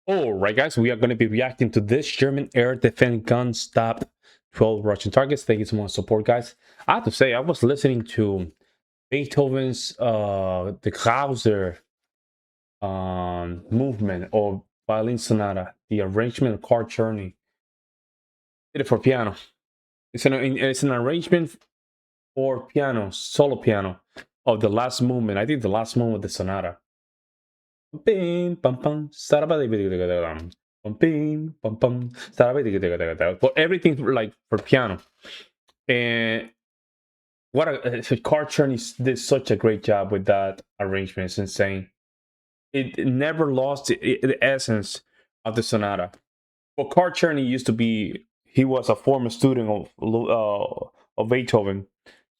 All right, guys, we are going to be reacting to this German air defense gun stopped 12 Russian targets. Thank you so much for support, guys. I have to say, I was listening to Beethoven's the Krauser movement or violin sonata, the arrangement of card journey. Did it for piano. It's an arrangement for piano, solo piano of the last movement. I think the last movement of the sonata. Bing, bum, bum, bum, bing, bum, bum, for everything like for piano. And what a Card Journey did such a great job with that arrangement. It's insane. It never lost the essence of the sonata. Well, Card Journey used to be, he was a former student of Beethoven,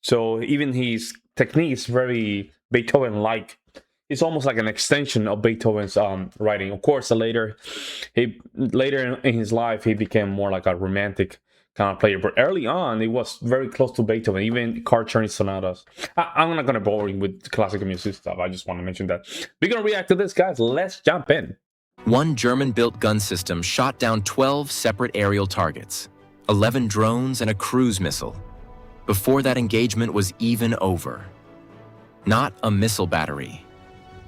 so even his technique is very Beethoven-like. It's almost like an extension of Beethoven's writing. Of course, later in his life, he became more like a romantic kind of player. But early on, it was very close to Beethoven, even Card Journey sonatas. I'm not going to bore you with classical music stuff. I just want to mention that. We're going to react to this, guys. Let's jump in. One German-built gun system shot down 12 separate aerial targets, 11 drones, and a cruise missile, before that engagement was even over. Not a missile battery.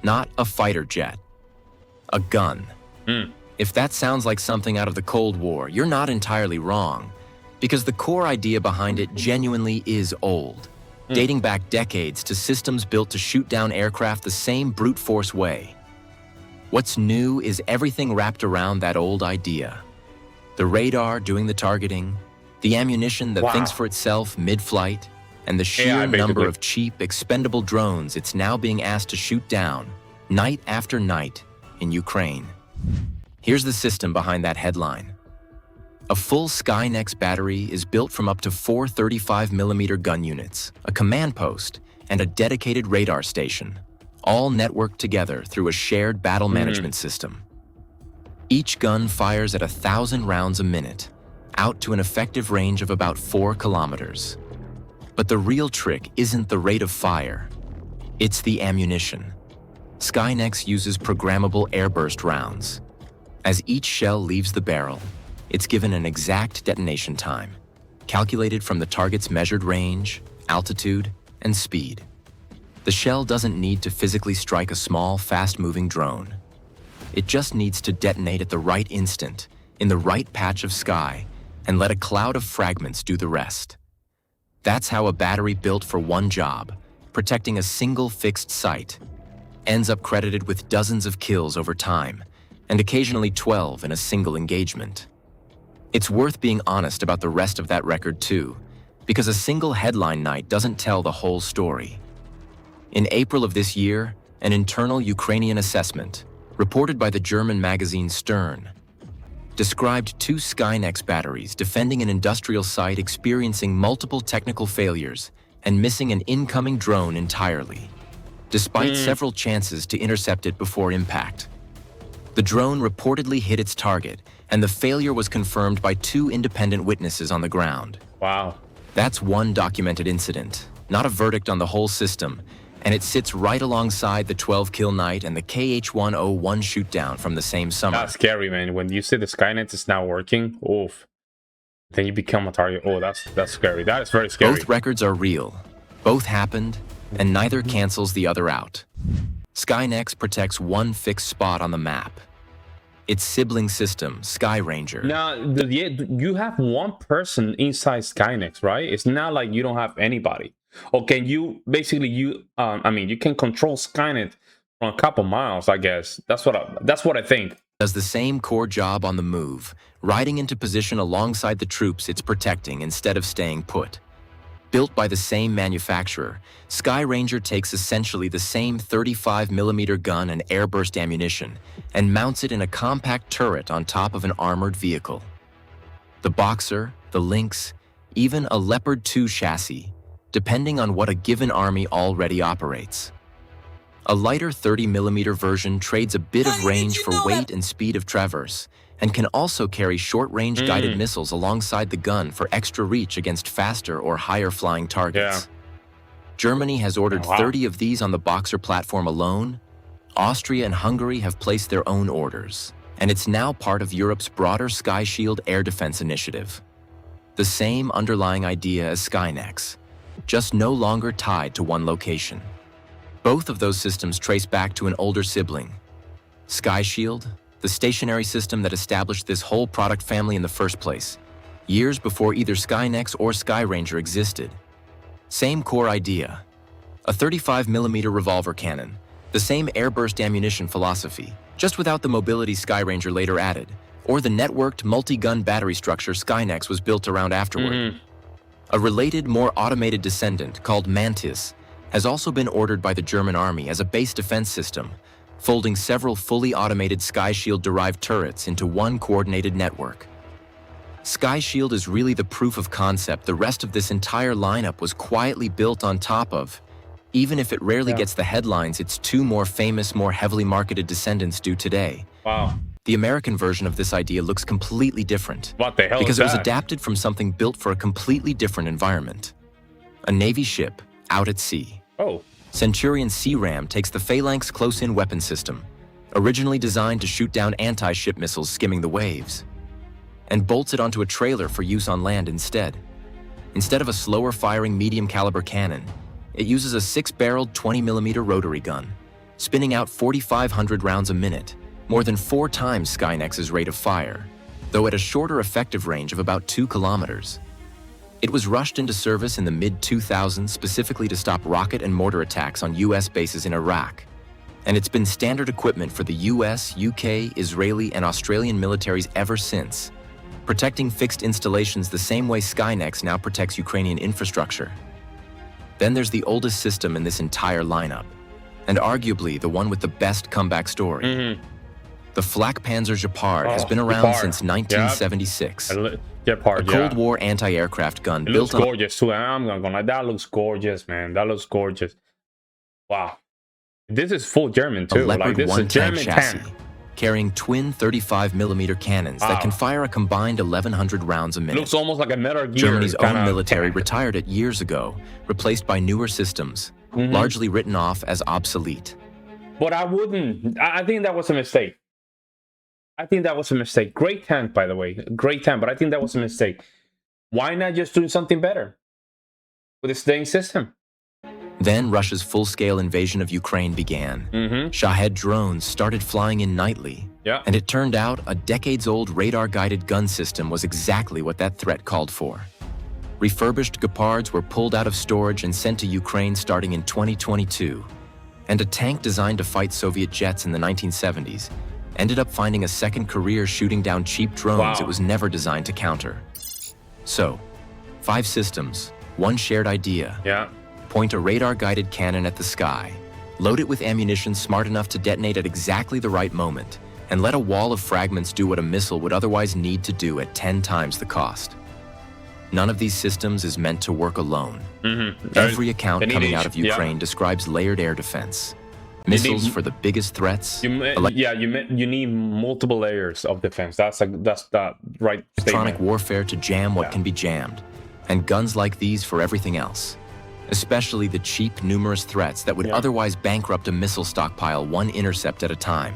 Not a fighter jet. A gun. If that sounds like something out of the Cold War, you're not entirely wrong, because the core idea behind it genuinely is old, dating back decades to systems built to shoot down aircraft the same brute force way. What's new is everything wrapped around that old idea. The radar doing the targeting, the ammunition that thinks for itself mid-flight, and the sheer number of cheap, expendable drones it's now being asked to shoot down, night after night, in Ukraine. Here's the system behind that headline. A full Skynex battery is built from up to 4 35mm gun units, a command post, and a dedicated radar station, all networked together through a shared battle management system. Each gun fires at 1,000 rounds a minute, out to an effective range of about 4 kilometers. But the real trick isn't the rate of fire, it's the ammunition. Skynex uses programmable airburst rounds. As each shell leaves the barrel, it's given an exact detonation time, calculated from the target's measured range, altitude, and speed. The shell doesn't need to physically strike a small, fast-moving drone. It just needs to detonate at the right instant, in the right patch of sky, and let a cloud of fragments do the rest. That's how a battery built for one job, protecting a single fixed site, ends up credited with dozens of kills over time, and occasionally 12 in a single engagement. It's worth being honest about the rest of that record too, because a single headline night doesn't tell the whole story. In April of this year, an internal Ukrainian assessment, reported by the German magazine Stern, described 2 Skynex batteries defending an industrial site experiencing multiple technical failures and missing an incoming drone entirely, despite several chances to intercept it before impact. The drone reportedly hit its target, and the failure was confirmed by 2 independent witnesses on the ground. Wow. That's one documented incident, not a verdict on the whole system, and it sits right alongside the 12-kill night and the KH-101 shootdown from the same summer. That's scary, man. When you say the Skynet is not working, oof, then you become a target. Oh, that's scary. That is very scary. Both records are real. Both happened, and neither cancels the other out. Skynex protects one fixed spot on the map. Its sibling system, Skyranger. Now, you have one person inside Skynex, right? It's not like you don't have anybody. Or can you basically you can control Skynet from a couple miles, I guess. That's what I think. Does the same core job on the move, riding into position alongside the troops it's protecting instead of staying put. Built by the same manufacturer, Skyranger takes essentially the same 35mm gun and airburst ammunition and mounts it in a compact turret on top of an armored vehicle. The Boxer, the Lynx, even a Leopard 2 chassis, depending on what a given army already operates. A lighter 30mm version trades a bit of range for weight and speed of traverse, and can also carry short-range guided missiles alongside the gun for extra reach against faster or higher-flying targets. Germany has ordered 30 of these on the Boxer platform alone. Austria and Hungary have placed their own orders. and it's now part of Europe's broader Sky Shield air defense initiative. The same underlying idea as Skynex, just no longer tied to one location. Both of those systems trace back to an older sibling. Sky Shield, the stationary system that established this whole product family in the first place, years before either Skynex or Skyranger existed. Same core idea. A 35mm revolver cannon, the same airburst ammunition philosophy, just without the mobility Skyranger later added, or the networked multi-gun battery structure Skynex was built around afterward. A related, more automated descendant called Mantis has also been ordered by the German army as a base defense system, folding several fully automated Sky Shield-derived turrets into one coordinated network. Sky Shield is really the proof of concept the rest of this entire lineup was quietly built on top of, even if it rarely gets the headlines its two more famous, more heavily marketed descendants do today. Wow. The American version of this idea looks completely different. What the hell because is it was that? adapted from something built for a completely different environment. A Navy ship out at sea. Oh. Centurion C-RAM takes the Phalanx close-in weapon system, originally designed to shoot down anti-ship missiles skimming the waves, and bolts it onto a trailer for use on land instead. Instead of a slower-firing medium-caliber cannon, it uses a 6-barreled 20mm rotary gun, spinning out 4,500 rounds a minute, more than 4 times Skynex's rate of fire, though at a shorter effective range of about 2 kilometers. It was rushed into service in the mid-2000s specifically to stop rocket and mortar attacks on US bases in Iraq, and it's been standard equipment for the US, UK, Israeli, and Australian militaries ever since, protecting fixed installations the same way Skynex now protects Ukrainian infrastructure. Then there's the oldest system in this entire lineup, and arguably the one with the best comeback story. The Flakpanzer Gepard has been around since 1976. Gepard, a Cold War anti-aircraft gun it built looks gorgeous too. I'm not gonna lie, that looks gorgeous, man. That looks gorgeous. Wow. This is full German on too. a Leopard Like, this 1 is a German tank chassis, tank. carrying twin 35mm cannons that can fire a combined 1,100 rounds a minute. Looks almost like a Metal Gear. Germany's own kinda military tank. retired it years ago, replaced by newer systems, largely written off as obsolete. But I wouldn't. I think that was a mistake. I think that was a mistake. Great tank, by the way. Great tank, but I think that was a mistake. Why not just do something better with the staying system? Then Russia's full-scale invasion of Ukraine began. Shahed drones started flying in nightly. And it turned out a decades-old radar-guided gun system was exactly what that threat called for. Refurbished Gepards were pulled out of storage and sent to Ukraine starting in 2022. And a tank designed to fight Soviet jets in the 1970s ended up finding a second career shooting down cheap drones it was never designed to counter. So, 5 systems, one shared idea. Point a radar-guided cannon at the sky, load it with ammunition smart enough to detonate at exactly the right moment, and let a wall of fragments do what a missile would otherwise need to do at 10 times the cost. None of these systems is meant to work alone. Every account coming out of Ukraine describes layered air defense. Missiles for the biggest threats. You need multiple layers of defense. That's the right statement. Electronic warfare to jam what can be jammed, and guns like these for everything else. Especially the cheap, numerous threats that would otherwise bankrupt a missile stockpile one intercept at a time.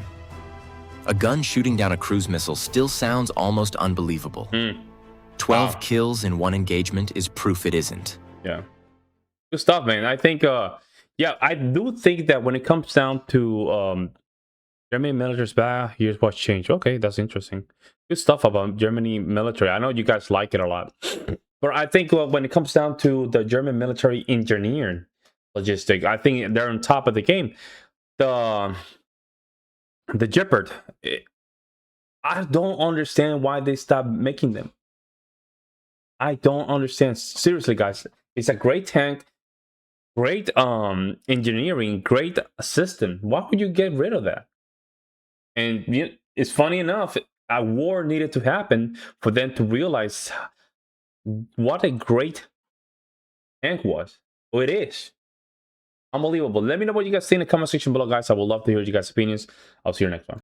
A gun shooting down a cruise missile still sounds almost unbelievable. 12 kills in one engagement is proof it isn't. Good stuff, man. I think, I do think that when it comes down to Germany military's back, here's what's changed. Okay, that's interesting. Good stuff about Germany military. I know you guys like it a lot. But I think when it comes down to the German military engineering logistic, I think they're on top of the game. The Gepard, I don't understand why they stopped making them. I don't understand. Seriously, guys, it's a great tank, great engineering, great system. Why would you get rid of that? And it's funny enough, a war needed to happen for them to realize what a great tank was. Oh, it is. Unbelievable. Let me know what you guys think in the comment section below, guys. I would love to hear you guys' opinions. I'll see you next one.